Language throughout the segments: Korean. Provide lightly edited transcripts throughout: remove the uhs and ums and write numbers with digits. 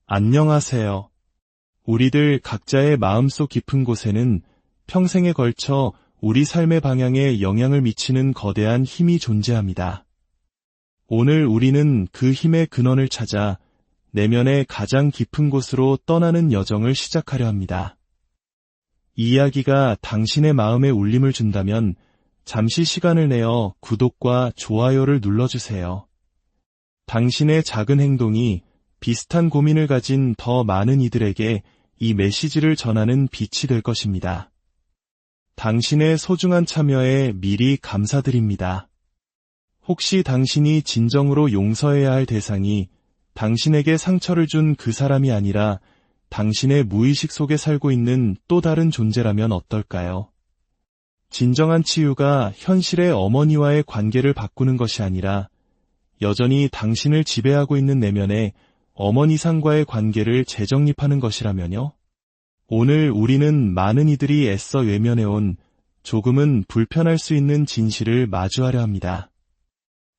안녕하세요. 우리들 각자의 마음속 깊은 곳에는 평생에 걸쳐 우리 삶의 방향에 영향을 미치는 거대한 힘이 존재합니다. 오늘 우리는 그 힘의 근원을 찾아 내면의 가장 깊은 곳으로 떠나는 여정을 시작하려 합니다. 이 이야기가 당신의 마음에 울림을 준다면 잠시 시간을 내어 구독과 좋아요를 눌러주세요. 당신의 작은 행동이 비슷한 고민을 가진 더 많은 이들에게 이 메시지를 전하는 빛이 될 것입니다. 당신의 소중한 참여에 미리 감사드립니다. 혹시 당신이 진정으로 용서해야 할 대상이 당신에게 상처를 준 그 사람이 아니라 당신의 무의식 속에 살고 있는 또 다른 존재라면 어떨까요? 진정한 치유가 현실의 어머니와의 관계를 바꾸는 것이 아니라 여전히 당신을 지배하고 있는 내면의 어머니상과의 관계를 재정립하는 것이라면요? 오늘 우리는 많은 이들이 애써 외면해온 조금은 불편할 수 있는 진실을 마주하려 합니다.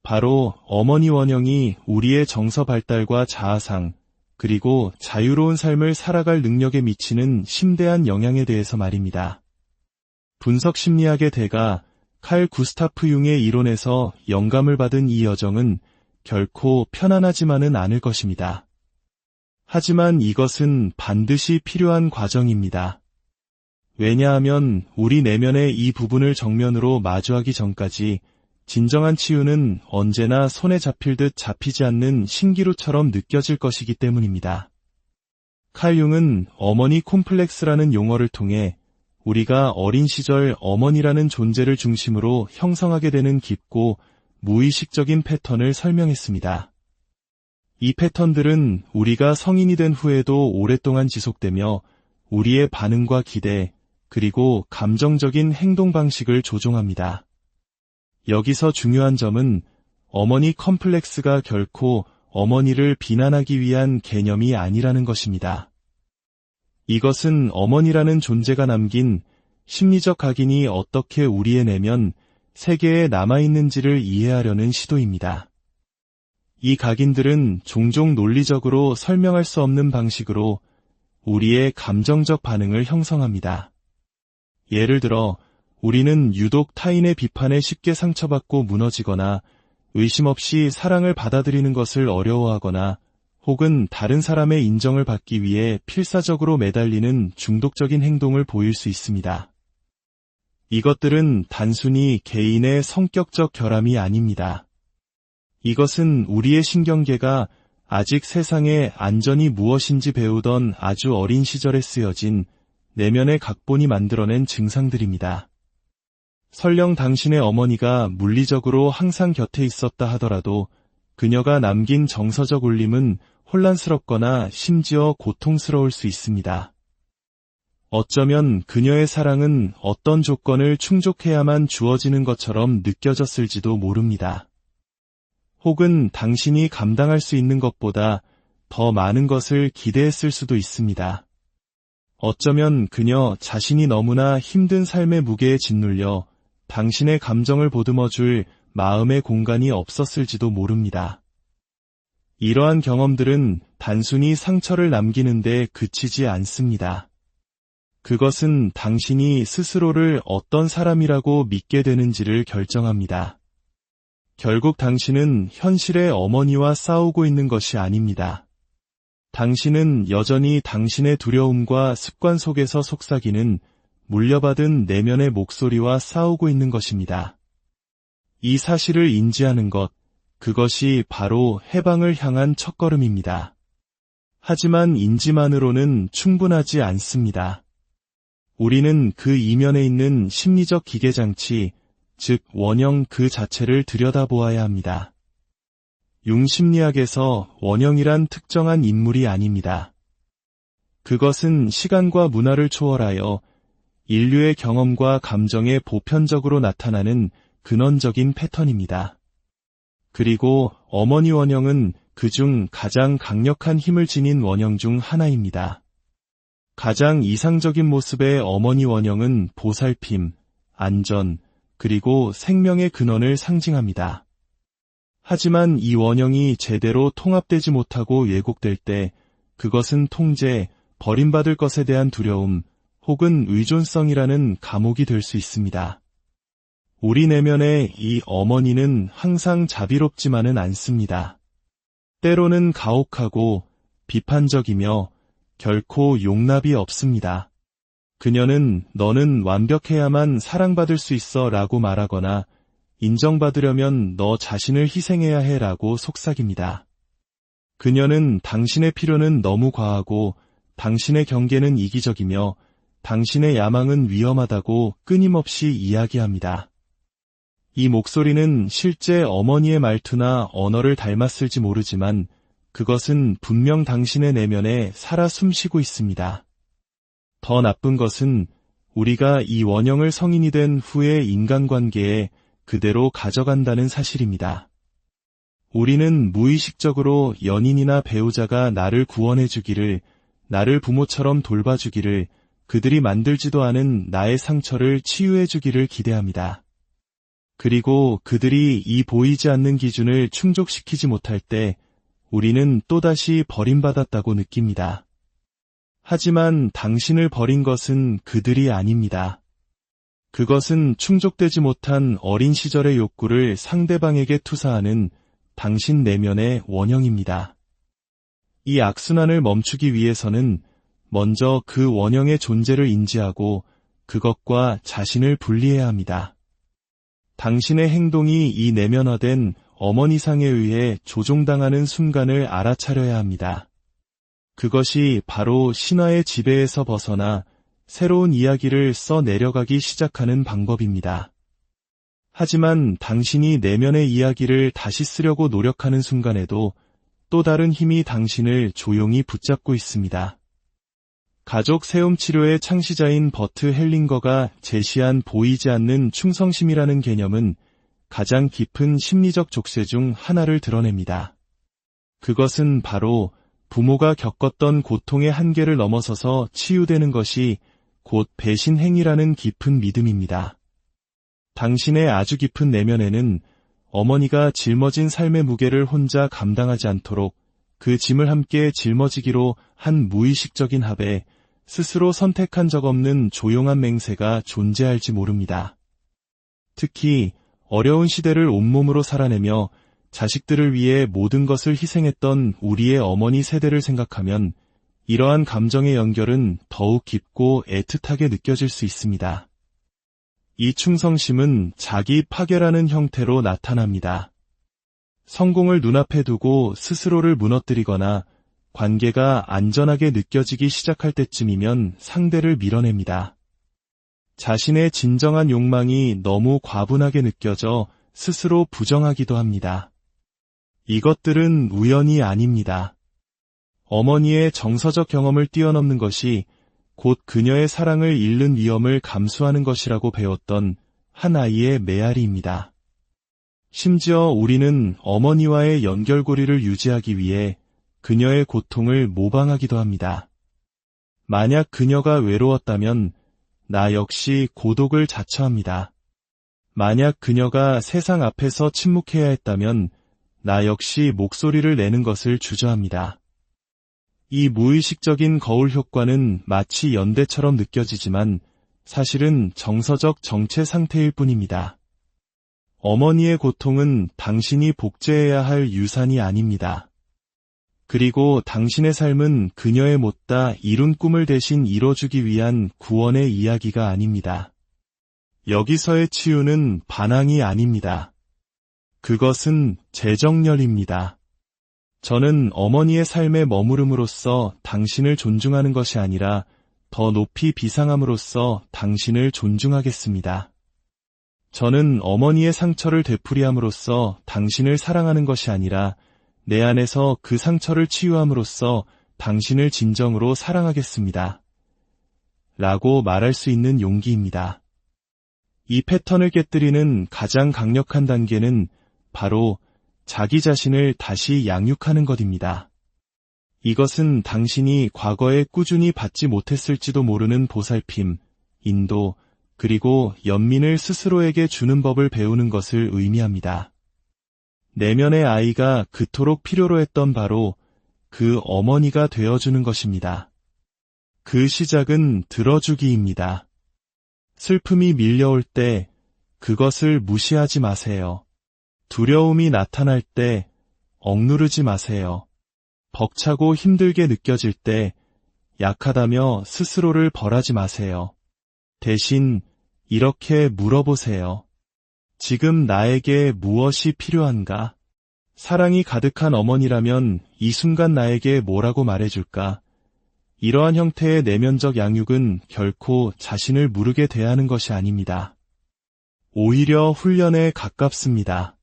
바로 어머니 원형이 우리의 정서 발달과 자아상, 그리고 자유로운 삶을 살아갈 능력에 미치는 심대한 영향에 대해서 말입니다. 분석 심리학의 대가 칼 구스타프 융의 이론에서 영감을 받은 이 여정은 결코 편안하지만은 않을 것입니다. 하지만 이것은 반드시 필요한 과정입니다. 왜냐하면 우리 내면의 이 부분을 정면으로 마주하기 전까지 진정한 치유는 언제나 손에 잡힐 듯 잡히지 않는 신기루처럼 느껴질 것이기 때문입니다. 칼 융은 어머니 콤플렉스라는 용어를 통해 우리가 어린 시절 어머니라는 존재를 중심으로 형성하게 되는 깊고 무의식적인 패턴을 설명했습니다. 이 패턴들은 우리가 성인이 된 후에도 오랫동안 지속되며 우리의 반응과 기대, 그리고 감정적인 행동 방식을 조종합니다. 여기서 중요한 점은 어머니 컴플렉스가 결코 어머니를 비난하기 위한 개념이 아니라는 것입니다. 이것은 어머니라는 존재가 남긴 심리적 각인이 어떻게 우리의 내면, 세계에 남아있는지를 이해하려는 시도입니다. 이 각인들은 종종 논리적으로 설명할 수 없는 방식으로 우리의 감정적 반응을 형성합니다. 예를 들어, 우리는 유독 타인의 비판에 쉽게 상처받고 무너지거나 의심 없이 사랑을 받아들이는 것을 어려워하거나 혹은 다른 사람의 인정을 받기 위해 필사적으로 매달리는 중독적인 행동을 보일 수 있습니다. 이것들은 단순히 개인의 성격적 결함이 아닙니다. 이것은 우리의 신경계가 아직 세상에 안전이 무엇인지 배우던 아주 어린 시절에 쓰여진 내면의 각본이 만들어낸 증상들입니다. 설령 당신의 어머니가 물리적으로 항상 곁에 있었다 하더라도 그녀가 남긴 정서적 울림은 혼란스럽거나 심지어 고통스러울 수 있습니다. 어쩌면 그녀의 사랑은 어떤 조건을 충족해야만 주어지는 것처럼 느껴졌을지도 모릅니다. 혹은 당신이 감당할 수 있는 것보다 더 많은 것을 기대했을 수도 있습니다. 어쩌면 그녀 자신이 너무나 힘든 삶의 무게에 짓눌려 당신의 감정을 보듬어줄 마음의 공간이 없었을지도 모릅니다. 이러한 경험들은 단순히 상처를 남기는 데 그치지 않습니다. 그것은 당신이 스스로를 어떤 사람이라고 믿게 되는지를 결정합니다. 결국 당신은 현실의 어머니와 싸우고 있는 것이 아닙니다. 당신은 여전히 당신의 두려움과 습관 속에서 속삭이는 물려받은 내면의 목소리와 싸우고 있는 것입니다. 이 사실을 인지하는 것, 그것이 바로 해방을 향한 첫걸음입니다. 하지만 인지만으로는 충분하지 않습니다. 우리는 그 이면에 있는 심리적 기계장치, 즉 원형 그 자체를 들여다보아야 합니다. 융심리학에서 원형이란 특정한 인물이 아닙니다. 그것은 시간과 문화를 초월하여 인류의 경험과 감정에 보편적으로 나타나는 근원적인 패턴입니다. 그리고 어머니 원형은 그중 가장 강력한 힘을 지닌 원형 중 하나입니다. 가장 이상적인 모습의 어머니 원형은 보살핌, 안전, 그리고 생명의 근원을 상징합니다. 하지만 이 원형이 제대로 통합되지 못하고 왜곡될 때 그것은 통제, 버림받을 것에 대한 두려움, 혹은 의존성이라는 감옥이 될 수 있습니다. 우리 내면의 이 어머니는 항상 자비롭지만은 않습니다. 때로는 가혹하고 비판적이며 결코 용납이 없습니다. 그녀는 너는 완벽해야만 사랑받을 수 있어 라고 말하거나 인정받으려면 너 자신을 희생해야 해 라고 속삭입니다. 그녀는 당신의 필요는 너무 과하고 당신의 경계는 이기적이며 당신의 야망은 위험하다고 끊임없이 이야기합니다. 이 목소리는 실제 어머니의 말투나 언어를 닮았을지 모르지만 그것은 분명 당신의 내면에 살아 숨쉬고 있습니다. 더 나쁜 것은 우리가 이 원형을 성인이 된 후의 인간관계에 그대로 가져간다는 사실입니다. 우리는 무의식적으로 연인이나 배우자가 나를 구원해주기를, 나를 부모처럼 돌봐주기를, 그들이 만들지도 않은 나의 상처를 치유해주기를 기대합니다. 그리고 그들이 이 보이지 않는 기준을 충족시키지 못할 때 우리는 또다시 버림받았다고 느낍니다. 하지만 당신을 버린 것은 그들이 아닙니다. 그것은 충족되지 못한 어린 시절의 욕구를 상대방에게 투사하는 당신 내면의 원형입니다. 이 악순환을 멈추기 위해서는 먼저 그 원형의 존재를 인지하고 그것과 자신을 분리해야 합니다. 당신의 행동이 이 내면화된 어머니상에 의해 조종당하는 순간을 알아차려야 합니다. 그것이 바로 신화의 지배에서 벗어나 새로운 이야기를 써 내려가기 시작하는 방법입니다. 하지만 당신이 내면의 이야기를 다시 쓰려고 노력하는 순간에도 또 다른 힘이 당신을 조용히 붙잡고 있습니다. 가족 세움 치료의 창시자인 버트 헬링거가 제시한 보이지 않는 충성심이라는 개념은 가장 깊은 심리적 족쇄 중 하나를 드러냅니다. 그것은 바로 부모가 겪었던 고통의 한계를 넘어서서 치유되는 것이 곧 배신 행위라는 깊은 믿음입니다. 당신의 아주 깊은 내면에는 어머니가 짊어진 삶의 무게를 혼자 감당하지 않도록 그 짐을 함께 짊어지기로 한 무의식적인 합에 스스로 선택한 적 없는 조용한 맹세가 존재할지 모릅니다. 특히 어려운 시대를 온몸으로 살아내며 자식들을 위해 모든 것을 희생했던 우리의 어머니 세대를 생각하면 이러한 감정의 연결은 더욱 깊고 애틋하게 느껴질 수 있습니다. 이 충성심은 자기 파괴라는 형태로 나타납니다. 성공을 눈앞에 두고 스스로를 무너뜨리거나 관계가 안전하게 느껴지기 시작할 때쯤이면 상대를 밀어냅니다. 자신의 진정한 욕망이 너무 과분하게 느껴져 스스로 부정하기도 합니다. 이것들은 우연이 아닙니다. 어머니의 정서적 경험을 뛰어넘는 것이 곧 그녀의 사랑을 잃는 위험을 감수하는 것이라고 배웠던 한 아이의 메아리입니다. 심지어 우리는 어머니와의 연결고리를 유지하기 위해 그녀의 고통을 모방하기도 합니다. 만약 그녀가 외로웠다면 나 역시 고독을 자처합니다. 만약 그녀가 세상 앞에서 침묵해야 했다면 나 역시 목소리를 내는 것을 주저합니다. 이 무의식적인 거울 효과는 마치 연대처럼 느껴지지만 사실은 정서적 정체 상태일 뿐입니다. 어머니의 고통은 당신이 복제해야 할 유산이 아닙니다. 그리고 당신의 삶은 그녀의 못다 이룬 꿈을 대신 이뤄주기 위한 구원의 이야기가 아닙니다. 여기서의 치유는 반항이 아닙니다. 그것은 재정렬입니다. 저는 어머니의 삶에 머무름으로써 당신을 존중하는 것이 아니라 더 높이 비상함으로써 당신을 존중하겠습니다. 저는 어머니의 상처를 되풀이함으로써 당신을 사랑하는 것이 아니라 내 안에서 그 상처를 치유함으로써 당신을 진정으로 사랑하겠습니다. 라고 말할 수 있는 용기입니다. 이 패턴을 깨뜨리는 가장 강력한 단계는 바로 자기 자신을 다시 양육하는 것입니다. 이것은 당신이 과거에 꾸준히 받지 못했을지도 모르는 보살핌, 인도, 그리고 연민을 스스로에게 주는 법을 배우는 것을 의미합니다. 내면의 아이가 그토록 필요로 했던 바로 그 어머니가 되어주는 것입니다. 그 시작은 들어주기입니다. 슬픔이 밀려올 때 그것을 무시하지 마세요. 두려움이 나타날 때 억누르지 마세요. 벅차고 힘들게 느껴질 때 약하다며 스스로를 벌하지 마세요. 대신 이렇게 물어보세요. 지금 나에게 무엇이 필요한가? 사랑이 가득한 어머니라면 이 순간 나에게 뭐라고 말해줄까? 이러한 형태의 내면적 양육은 결코 자신을 무르게 대하는 것이 아닙니다. 오히려 훈련에 가깝습니다.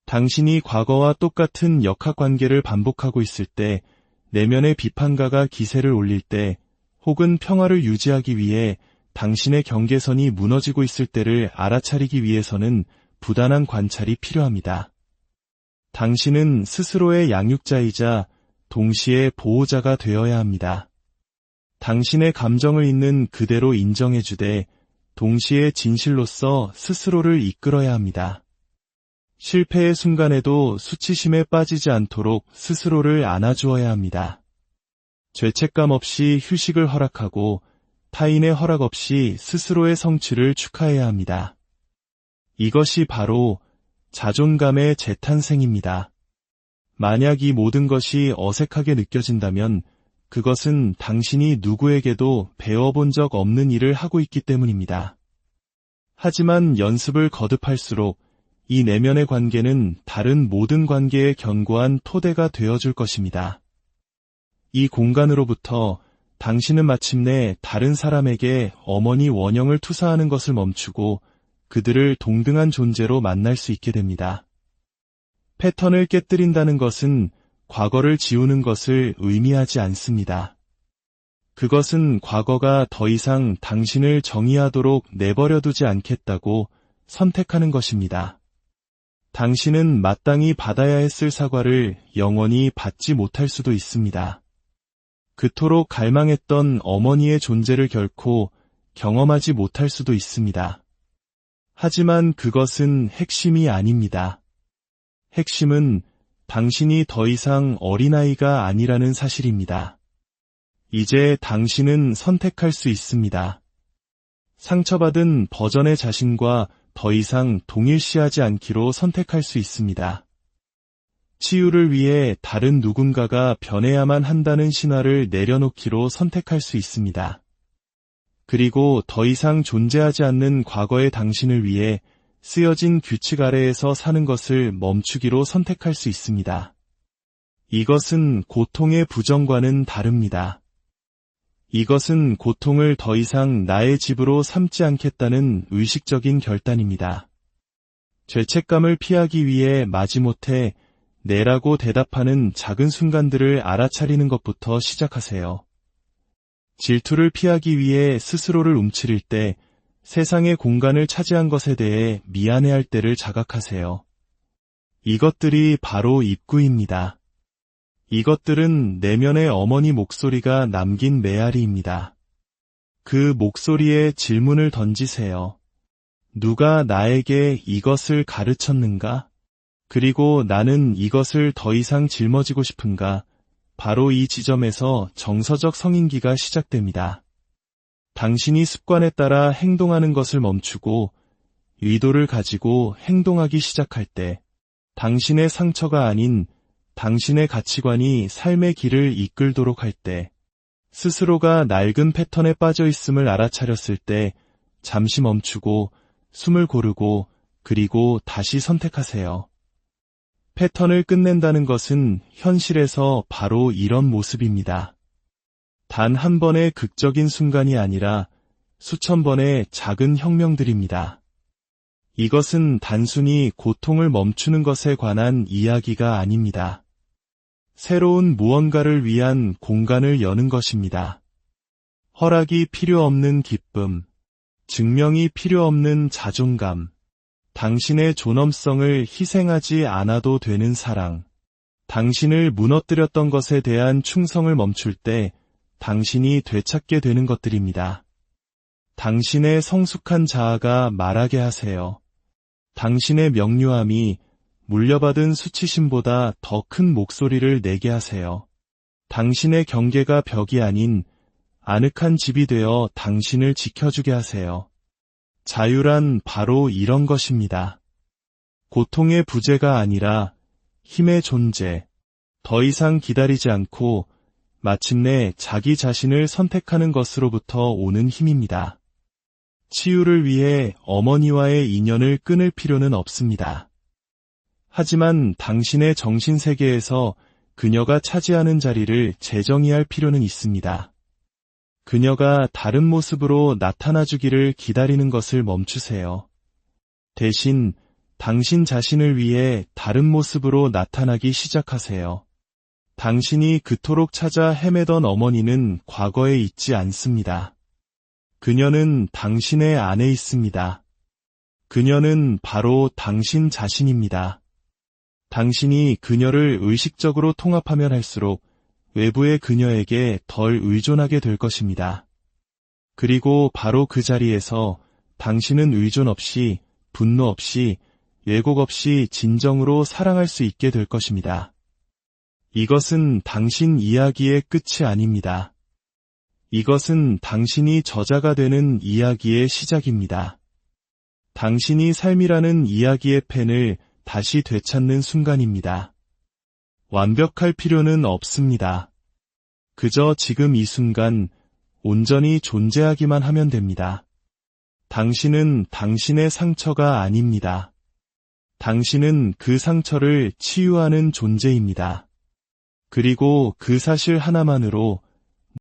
당신이 과거와 똑같은 역학관계를 반복하고 있을 때, 내면의 비판가가 기세를 올릴 때, 혹은 평화를 유지하기 위해 당신의 경계선이 무너지고 있을 때를 알아차리기 위해서는 부단한 관찰이 필요합니다. 당신은 스스로의 양육자이자 동시에 보호자가 되어야 합니다. 당신의 감정을 있는 그대로 인정해주되 동시에 진실로서 스스로를 이끌어야 합니다. 실패의 순간에도 수치심에 빠지지 않도록 스스로를 안아주어야 합니다. 죄책감 없이 휴식을 허락하고 타인의 허락 없이 스스로의 성취를 축하해야 합니다. 이것이 바로 자존감의 재탄생입니다. 만약 이 모든 것이 어색하게 느껴진다면 그것은 당신이 누구에게도 배워본 적 없는 일을 하고 있기 때문입니다. 하지만 연습을 거듭할수록 이 내면의 관계는 다른 모든 관계의 견고한 토대가 되어줄 것입니다. 이 공간으로부터 당신은 마침내 다른 사람에게 어머니 원형을 투사하는 것을 멈추고 그들을 동등한 존재로 만날 수 있게 됩니다. 패턴을 깨뜨린다는 것은 과거를 지우는 것을 의미하지 않습니다. 그것은 과거가 더 이상 당신을 정의하도록 내버려두지 않겠다고 선택하는 것입니다. 당신은 마땅히 받아야 했을 사과를 영원히 받지 못할 수도 있습니다. 그토록 갈망했던 어머니의 존재를 결코 경험하지 못할 수도 있습니다. 하지만 그것은 핵심이 아닙니다. 핵심은 당신이 더 이상 어린아이가 아니라는 사실입니다. 이제 당신은 선택할 수 있습니다. 상처받은 버전의 자신과 더 이상 동일시하지 않기로 선택할 수 있습니다. 치유를 위해 다른 누군가가 변해야만 한다는 신화를 내려놓기로 선택할 수 있습니다. 그리고 더 이상 존재하지 않는 과거의 당신을 위해 쓰여진 규칙 아래에서 사는 것을 멈추기로 선택할 수 있습니다. 이것은 고통의 부정과는 다릅니다. 이것은 고통을 더 이상 나의 집으로 삼지 않겠다는 의식적인 결단입니다. 죄책감을 피하기 위해 마지못해 네라고 대답하는 작은 순간들을 알아차리는 것부터 시작하세요. 질투를 피하기 위해 스스로를 움츠릴 때 세상의 공간을 차지한 것에 대해 미안해할 때를 자각하세요. 이것들이 바로 입구입니다. 이것들은 내면의 어머니 목소리가 남긴 메아리입니다. 그 목소리에 질문을 던지세요. 누가 나에게 이것을 가르쳤는가? 그리고 나는 이것을 더 이상 짊어지고 싶은가? 바로 이 지점에서 정서적 성인기가 시작됩니다. 당신이 습관에 따라 행동하는 것을 멈추고 의도를 가지고 행동하기 시작할 때 당신의 상처가 아닌 당신의 가치관이 삶의 길을 이끌도록 할 때 스스로가 낡은 패턴에 빠져 있음을 알아차렸을 때 잠시 멈추고 숨을 고르고 그리고 다시 선택하세요. 패턴을 끝낸다는 것은 현실에서 바로 이런 모습입니다. 단 한 번의 극적인 순간이 아니라 수천 번의 작은 혁명들입니다. 이것은 단순히 고통을 멈추는 것에 관한 이야기가 아닙니다. 새로운 무언가를 위한 공간을 여는 것입니다. 허락이 필요 없는 기쁨, 증명이 필요 없는 자존감, 당신의 존엄성을 희생하지 않아도 되는 사랑, 당신을 무너뜨렸던 것에 대한 충성을 멈출 때 당신이 되찾게 되는 것들입니다. 당신의 성숙한 자아가 말하게 하세요. 당신의 명료함이 물려받은 수치심보다 더 큰 목소리를 내게 하세요. 당신의 경계가 벽이 아닌 아늑한 집이 되어 당신을 지켜주게 하세요. 자유란 바로 이런 것입니다. 고통의 부재가 아니라 힘의 존재, 더 이상 기다리지 않고 마침내 자기 자신을 선택하는 것으로부터 오는 힘입니다. 치유를 위해 어머니와의 인연을 끊을 필요는 없습니다. 하지만 당신의 정신세계에서 그녀가 차지하는 자리를 재정의할 필요는 있습니다. 그녀가 다른 모습으로 나타나주기를 기다리는 것을 멈추세요. 대신 당신 자신을 위해 다른 모습으로 나타나기 시작하세요. 당신이 그토록 찾아 헤매던 어머니는 과거에 있지 않습니다. 그녀는 당신의 안에 있습니다. 그녀는 바로 당신 자신입니다. 당신이 그녀를 의식적으로 통합하면 할수록 외부의 그녀에게 덜 의존하게 될 것입니다. 그리고 바로 그 자리에서 당신은 의존 없이, 분노 없이, 왜곡 없이 진정으로 사랑할 수 있게 될 것입니다. 이것은 당신 이야기의 끝이 아닙니다. 이것은 당신이 저자가 되는 이야기의 시작입니다. 당신이 삶이라는 이야기의 펜을 다시 되찾는 순간입니다. 완벽할 필요는 없습니다. 그저 지금 이 순간 온전히 존재하기만 하면 됩니다. 당신은 당신의 상처가 아닙니다. 당신은 그 상처를 치유하는 존재입니다. 그리고 그 사실 하나만으로